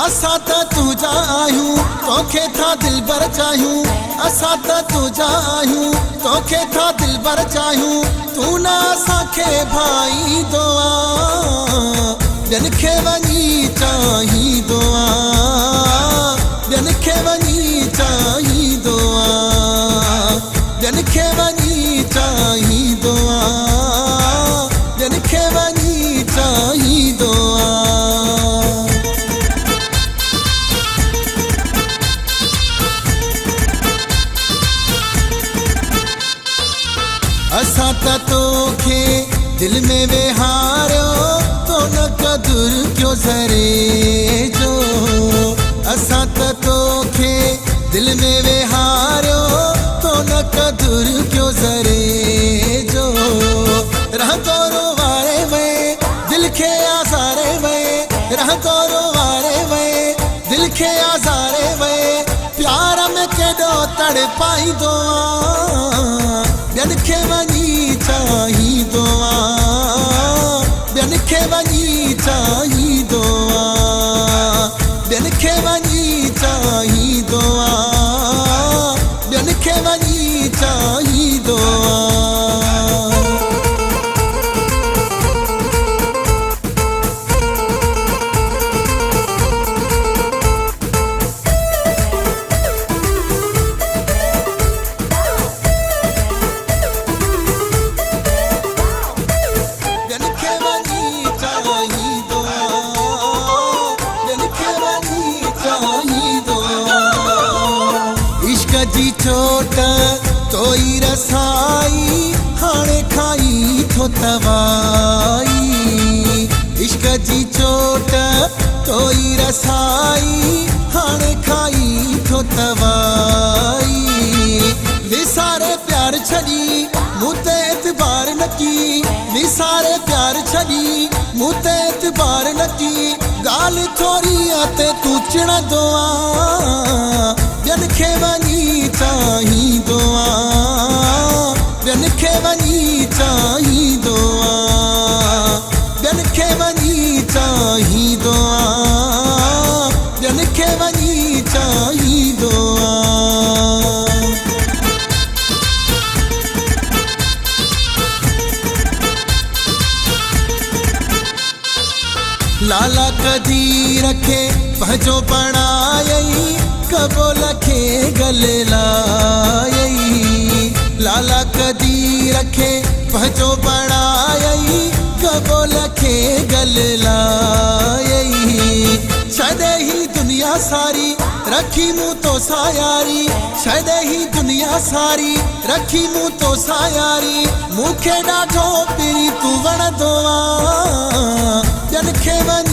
असां त तुंहिंजा आहियूं, तोखे था दिलबर चाहियूं। असां त तुंहिंजा आहियूं, तोखे था दिलबर चाहियूं। तू न असांखे भाईंदो आहे, ॿियनि खे वञी चाहींदो आहे। ॿियनि खे वञी चाहींदो आहे, ॿियनि खे वञी चाहींदो आहे, ॿियनि खे वञी चाहींदो आहे। असां त तोखे दिल में वेहारियो, तो न कदुर क्यों ज़रे जो। असां त तोखे दिल में वेहारियो, तो न कदुर क्यों ज़रे जो। रह तो रोवारे में दिल खे आज़ारे में, रह तो रोवारे में दिल खे आज़ारे में। प्यार में केॾो तड़पाईंदो आहे, ॿियनि खे वञी चाहींदो आहे। ॿियनि खे वञी चाहींदो आहे, ॿियनि खे वञी चाहींदो आहे, ॿियनि खे वञी चाहींदो आहे। इश्क जी चोट तोई रसाई, हाणे खाई थो तवाई। इश्क जी चोट तोई रसाई, हाणे खाई थो तवाई। विसारे प्यार छॾी मूं ते एतबार न की, विसारे प्यार छॾी मूं ते एतबार न की। ॻाल्हि थोरी ते तूं चिणंदो आहे, ॿियनि खे वञी चाहींदो आहे। ॿियनि खे वञी चाहींदो आहे, ॿियनि खे वञी चाहींदो आहे, ॿियनि खे वञी चाहींदो आहे। लाला कदीर खे पंहिंजो बणायई, कबूल खे गले लायई। लाला कदीर खे पंहिंजो बणायई, कबूल खे गले लायई। छॾे ही दुनिया सारी रखी मूं तो सायारी, छॾे ही दुनिया सारी रखी मूं तो सायारी। मूंखे ॾाढो पहिरीं तूं वणंदो आहे, ॿियनि खे वञी